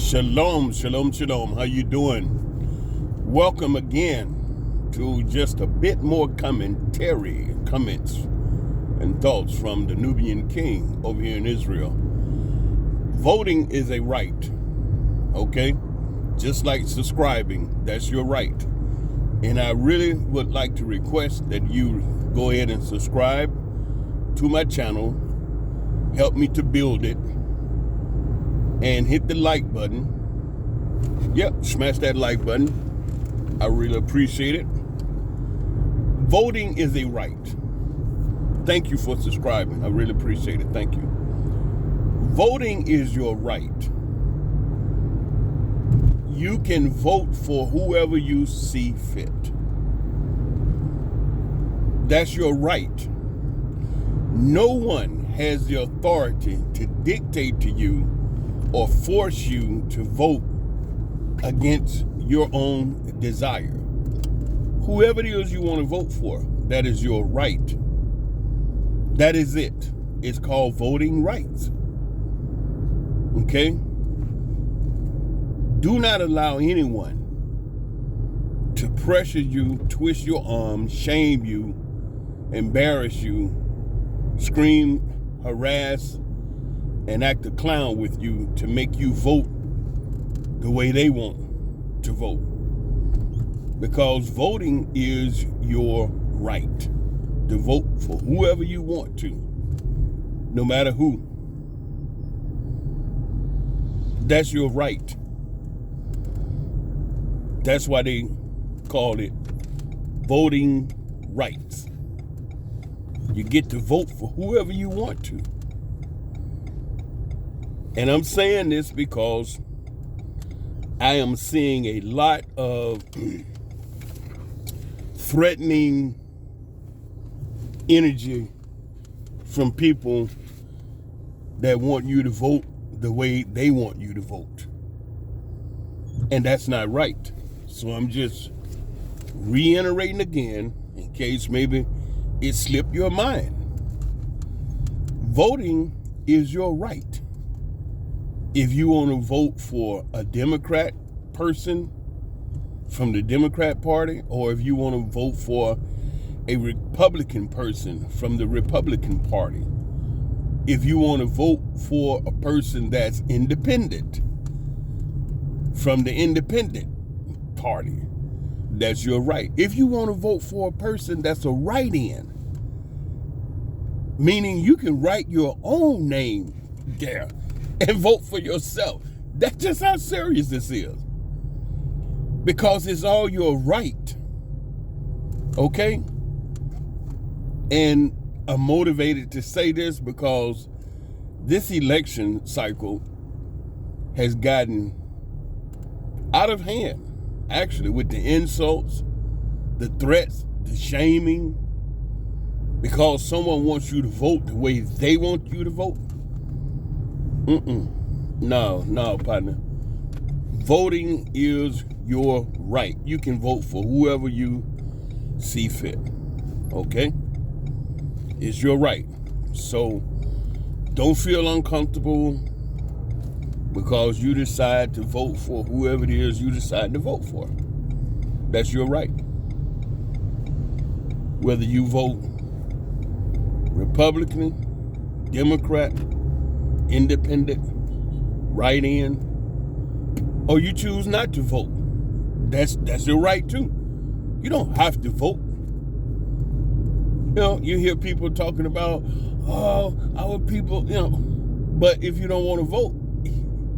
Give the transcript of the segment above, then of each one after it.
Shalom, shalom, shalom. How you doing? Welcome again to just a bit more commentary, comments, and thoughts from the Nubian king over here in Israel. Voting is a right, okay? Just like subscribing, that's your right. And I really would like to request that you go ahead and subscribe to my channel, help me to build it, and hit the like button. Yep, smash that like button. I really appreciate it. Voting is a right. Thank you for subscribing. I really appreciate it. Thank you. Voting is your right. You can vote for whoever you see fit. That's your right. No one has the authority to dictate to you or force you to vote against your own desire. Whoever it is you want to vote for, that is your right. That is it. It's called voting rights. Okay? Do not allow anyone to pressure you, twist your arm, shame you, embarrass you, scream, harass, and act a clown with you to make you vote the way they want to vote. Because voting is your right to vote for whoever you want to, no matter who. That's your right. That's why they call it voting rights. You get to vote for whoever you want to. And I'm saying this because I am seeing a lot of threatening energy from people that want you to vote the way they want you to vote. And that's not right. So I'm just reiterating again, in case maybe it slipped your mind. Voting is your right. If you want to vote for a Democrat person from the Democrat Party, or if you want to vote for a Republican person from the Republican Party, if you want to vote for a person that's independent from the Independent Party, that's your right. If you want to vote for a person that's a write-in, meaning you can write your own name there and vote for yourself. That's just how serious this is. Because it's all your right. Okay? And I'm motivated to say this because this election cycle has gotten out of hand, actually, with the insults, the threats, the shaming, because someone wants you to vote the way they want you to vote. No, partner. Voting is your right. You can vote for whoever you see fit. Okay? It's your right. So don't feel uncomfortable because you decide to vote for whoever it is you decide to vote for. That's your right. Whether you vote Republican, Democrat, Independent, write-in, or you choose not to vote. That's your right too. You don't have to vote. You know, you hear people talking about, oh, our people, you know, but if you don't want to vote,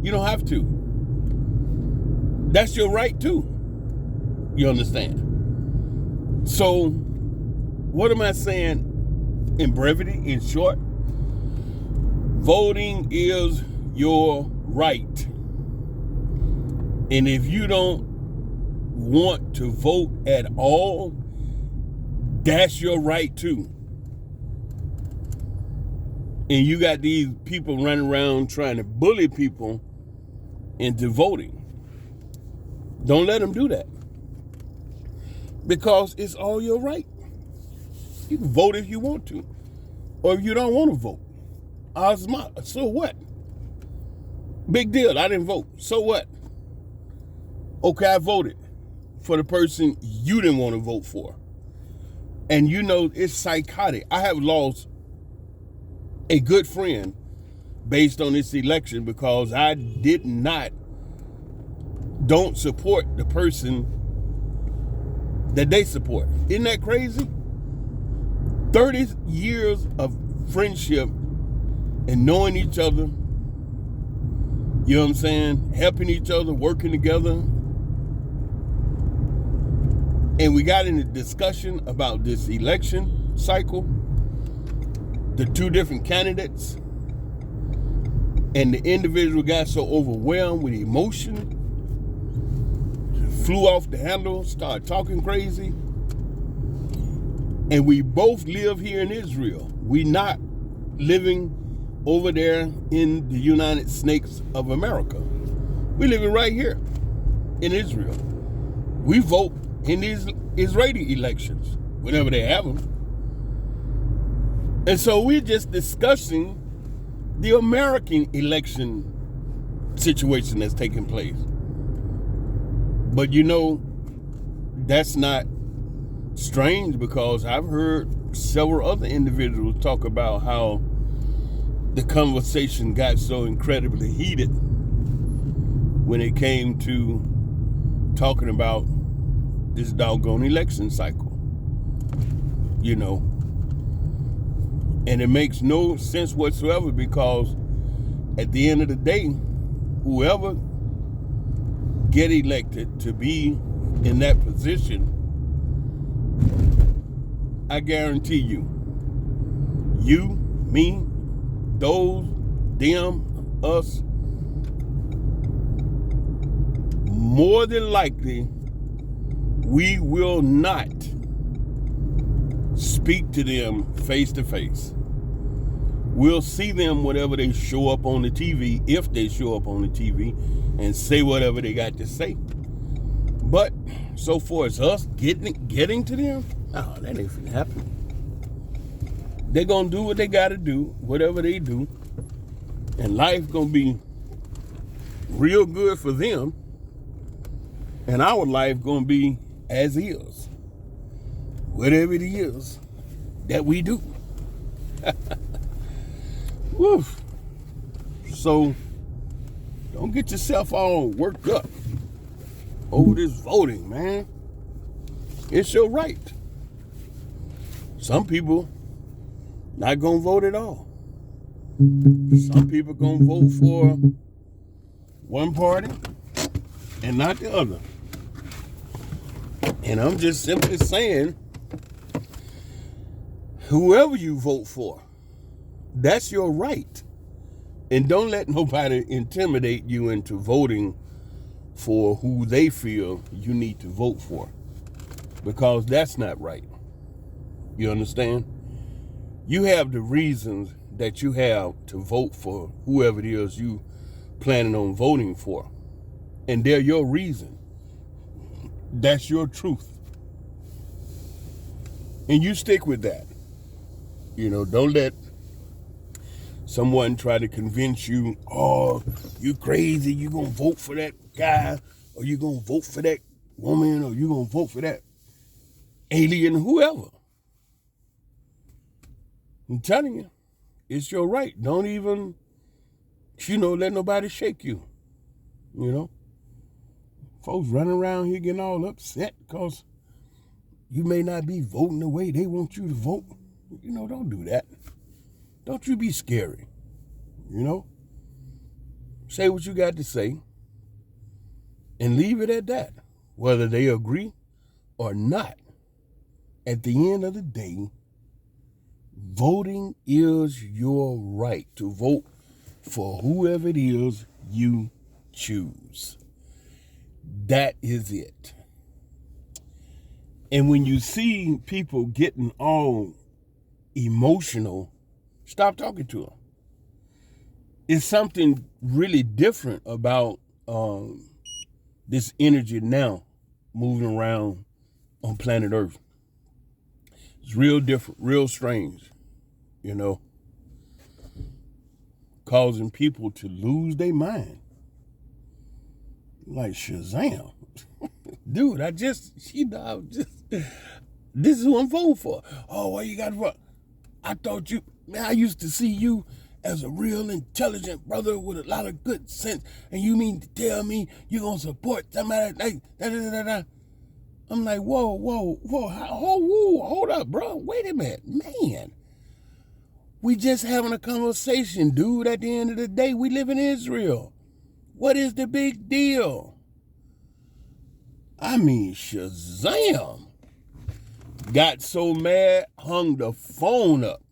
you don't have to. That's your right too. You understand? So, what am I saying in brevity, in short? Voting is your right. And if you don't want to vote at all, that's your right too. And you got these people running around trying to bully people into voting. Don't let them do that. Because it's all your right. You can vote if you want to. Or if you don't want to vote. So what? Big deal. I didn't vote. So what? Okay, I voted for the person you didn't want to vote for. And you know, it's psychotic. I have lost a good friend based on this election because I don't support the person that they support. Isn't that crazy? 30 years of friendship and knowing each other, you know what I'm saying? Helping each other, working together. And we got in a discussion about this election cycle, the two different candidates, and the individual got so overwhelmed with emotion, flew off the handle, started talking crazy. And we both live here in Israel. We not living over there in the United States of America. We living right here in Israel. We vote in these Israeli elections, whenever they have them. And so we're just discussing the American election situation that's taking place. But you know, that's not strange because I've heard several other individuals talk about how the conversation got so incredibly heated when it came to talking about this doggone election cycle, you know. And it makes no sense whatsoever because at the end of the day, whoever get elected to be in that position, I guarantee you, me, those, them, us, more than likely, we will not speak to them face to face. We'll see them whenever they show up on the TV, if they show up on the TV, and say whatever they got to say. But so far as us getting to them, no, that ain't finna happen. They're gonna do what they gotta do, whatever they do, and life gonna be real good for them, and our life gonna be as is, whatever it is that we do. Woof. So don't get yourself all worked up over this voting, man. It's your right. Some people not gonna vote at all. Some people gonna vote for one party and not the other. And I'm just simply saying, whoever you vote for, that's your right. And don't let nobody intimidate you into voting for who they feel you need to vote for, because that's not right. You understand? You have the reasons that you have to vote for whoever it is you planning on voting for. And they're your reason. That's your truth. And you stick with that. You know, don't let someone try to convince you, oh, you crazy, you gonna vote for that guy, or you gonna vote for that woman, or you gonna vote for that alien, whoever. I'm telling you, it's your right. Don't even, let nobody shake you. You know? Folks running around here getting all upset because you may not be voting the way they want you to vote. Don't do that. Don't you be scary. Say what you got to say and leave it at that. Whether they agree or not, at the end of the day, voting is your right to vote for whoever it is you choose. That is it. And when you see people getting all emotional, stop talking to them. It's something really different about this energy now moving around on planet Earth. It's real different, real strange, causing people to lose their mind. Like Shazam. Dude, this is who I'm voting for. Oh, why you got to vote? I thought I used to see you as a real intelligent brother with a lot of good sense, and you mean to tell me you're going to support somebody like da-da-da-da-da? I'm like, whoa, hold up, bro. Wait a minute, man. We just having a conversation, dude. At the end of the day, we live in Israel. What is the big deal? I mean, Shazam. Got so mad, hung the phone up.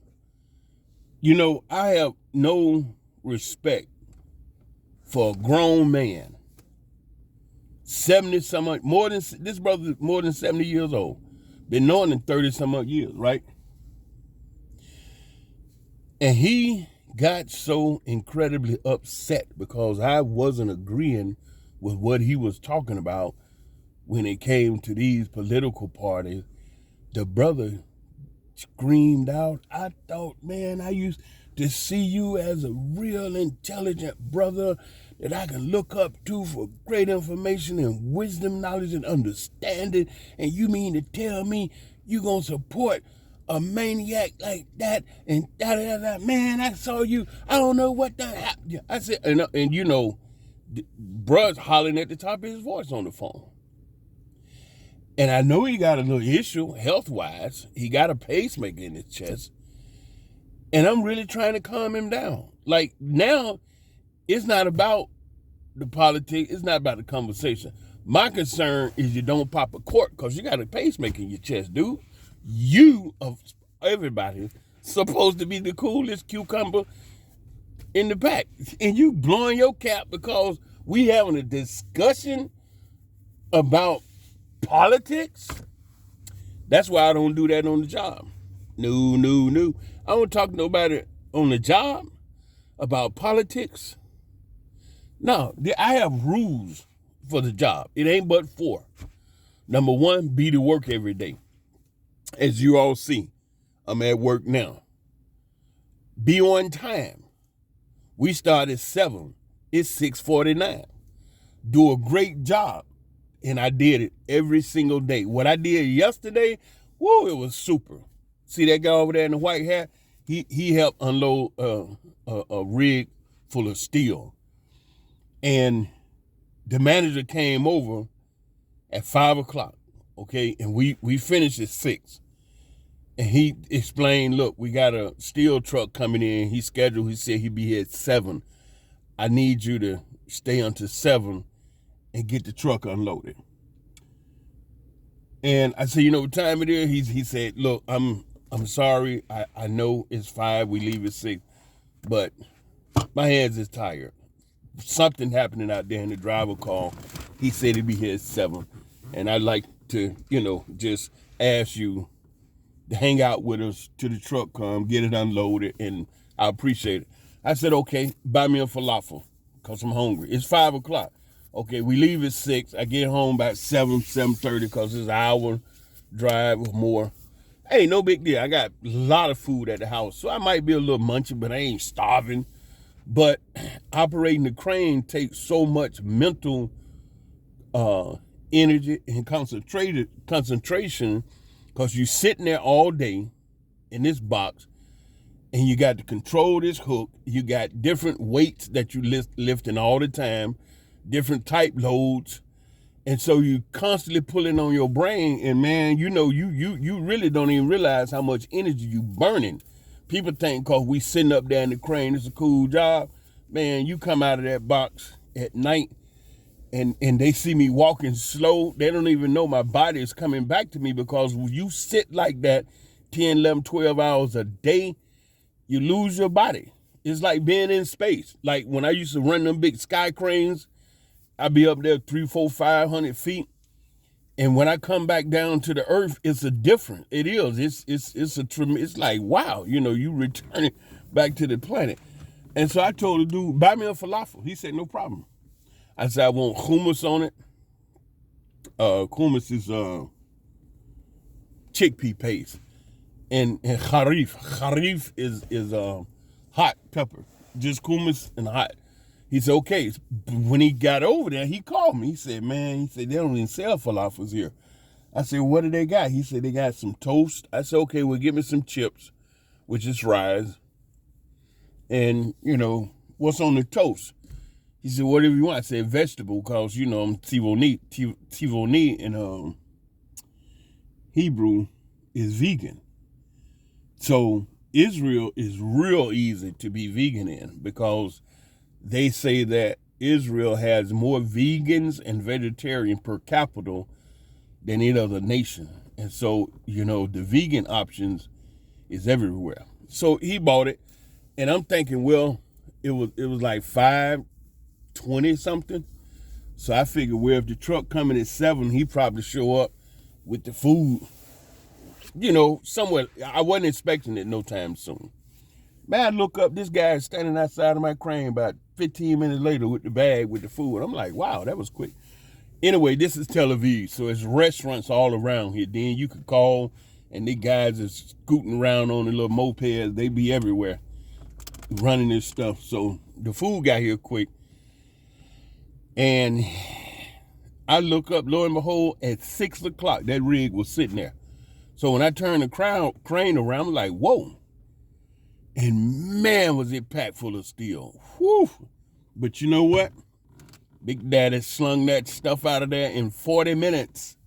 You know, I have no respect for a grown man. 70 some odd, this brother more than 70 years old. Been knowing him 30 some odd years, right? And he got so incredibly upset because I wasn't agreeing with what he was talking about when it came to these political parties. The brother screamed out, I thought, man, I used to see you as a real intelligent brother that I can look up to for great information and wisdom, knowledge, and understanding. And you mean to tell me you gonna support a maniac like that? And da-da-da-da. Man, I saw you. I don't know what that happened. I said, and you know, bruh's hollering at the top of his voice on the phone. And I know he got a little issue health-wise. He got a pacemaker in his chest. And I'm really trying to calm him down. Like, now, it's not about the politics. It's not about the conversation. My concern is you don't pop a cork because you got a pacemaker in your chest, dude. You, of everybody, supposed to be the coolest cucumber in the pack. And you blowing your cap because we having a discussion about politics? That's why I don't do that on the job. No. I don't talk to nobody on the job about politics. No, I have rules for the job. It ain't but 4. Number 1, be to work every day. As you all see, I'm at work now. Be on time. We start at 7. It's 6:49. Do a great job. And I did it every single day. What I did yesterday, whoa, it was super. See that guy over there in the white hat? He helped unload a rig full of steel. And the manager came over at 5 o'clock, okay? And we finished at 6. And he explained, look, we got a steel truck coming in. He said he'd be here at 7. I need you to stay until 7 and get the truck unloaded. And I said, you know what time it is? He said, look, I'm sorry. I know it's 5. We leave at 6. But my hands is tired. Something happening out there in the driver call. He said he'd be here at 7. And I'd like to, just ask you to hang out with us till the truck come, get it unloaded, and I appreciate it. I said, okay, buy me a falafel because I'm hungry. It's 5 o'clock. Okay, we leave at 6. I get home about 7:30 because it's an hour drive or more. Hey, no big deal. I got a lot of food at the house, so I might be a little munchy, but I ain't starving. But operating the crane takes so much mental energy and concentration because you're sitting there all day in this box and you got to control this hook. You got different weights that you lifting all the time, different type loads. And so you constantly pulling on your brain, and man, you really don't even realize how much energy you burning. People think because we sitting up there in the crane, it's a cool job. Man, you come out of that box at night and they see me walking slow. They don't even know my body is coming back to me because when you sit like that 10, 11, 12 hours a day, you lose your body. It's like being in space. Like when I used to run them big sky cranes, I'd be up there 300, 400, 500 feet. And when I come back down to the earth, it's a different. It is. It's like, wow, you returning back to the planet. And so I told the dude, buy me a falafel. He said, no problem. I said, I want hummus on it. Hummus is chickpea paste. And harif. Harif is hot pepper. just hummus and hot. He said, okay. When he got over there, he called me. He said, man, he said, they don't even sell falafels here. I said, what do they got? He said, they got some toast. I said, okay, well, give me some chips, which is fries. And, what's on the toast? He said, whatever you want. I said, vegetable, because, I'm Tivoni. Tivoni in Hebrew is vegan. So Israel is real easy to be vegan in, because they say that Israel has more vegans and vegetarian per capita than any other nation. And so, the vegan options is everywhere. So he bought it, and I'm thinking, well, it was like 5:20 something. So I figured, well, if the truck coming at 7, he probably show up with the food, somewhere. I wasn't expecting it no time soon. Man, I look up, this guy is standing outside of my crane about 15 minutes later with the bag with the food. I'm like, wow, that was quick. Anyway, this is Tel Aviv, so it's restaurants all around here. Then you could call, and the guys are scooting around on the little mopeds. They be everywhere running this stuff. So the food got here quick. And I look up, lo and behold, at 6 o'clock, that rig was sitting there. So when I turned the crane around, I'm like, whoa. And man, was it packed full of steel. Whew. But you know what? Big Daddy slung that stuff out of there in 40 minutes.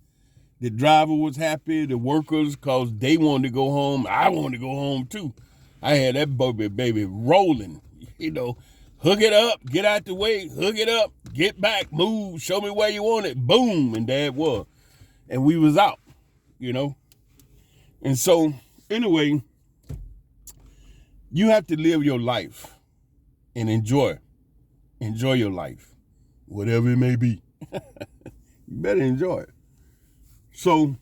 The driver was happy, the workers, because they wanted to go home. I wanted to go home too. I had that baby rolling, hook it up, get out the way, hook it up, get back, move, show me where you want it, boom, and there it was. And we was out, And so, anyway, you have to live your life and enjoy your life, whatever it may be. You better enjoy it. So,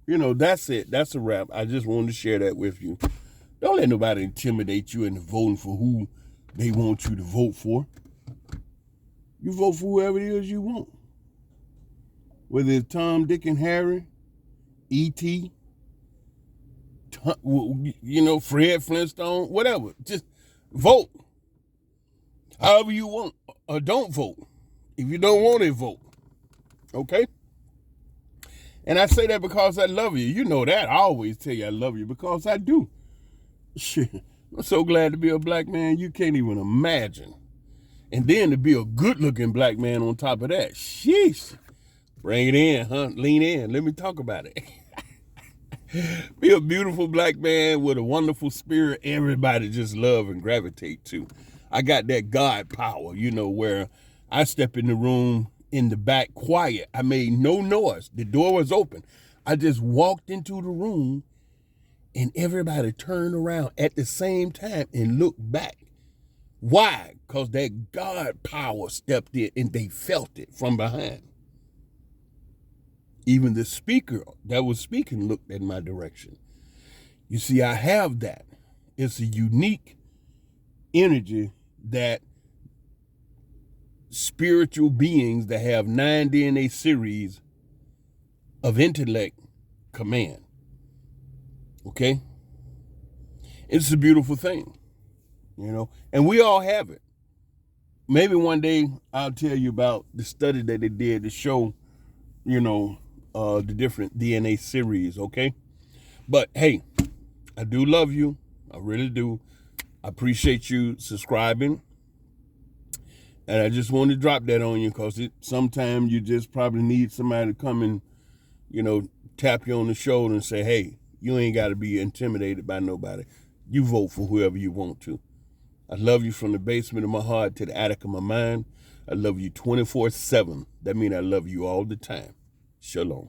that's it. That's a wrap. I just wanted to share that with you. Don't let nobody intimidate you into voting for who they want you to vote for. You vote for whoever it is you want. Whether it's Tom, Dick, and Harry, E.T., Fred Flintstone, whatever. Just vote. However you want, or don't vote. If you don't want it, vote. Okay? And I say that because I love you. You know that. I always tell you I love you because I do. Shit. I'm so glad to be a black man you can't even imagine. And then to be a good-looking black man on top of that. Sheesh. Bring it in, huh? Lean in. Let me talk about it. Be a beautiful black man with a wonderful spirit everybody just love and gravitate to. I got that God power, where I step in the room in the back quiet. I made no noise. The door was open. I just walked into the room and everybody turned around at the same time and looked back. Why? Because that God power stepped in and they felt it from behind. Even the speaker that was speaking looked in my direction. You see, I have that. It's a unique energy that spiritual beings that have 9 DNA series of intellect command. Okay? It's a beautiful thing, and we all have it. Maybe one day I'll tell you about the study that they did to show, the different DNA series, okay? But hey, I do love you. I really do. I appreciate you subscribing. And I just want to drop that on you because sometimes you just probably need somebody to come and, tap you on the shoulder and say, hey, you ain't got to be intimidated by nobody. You vote for whoever you want to. I love you from the basement of my heart to the attic of my mind. I love you 24/7. That means I love you all the time. Shalom.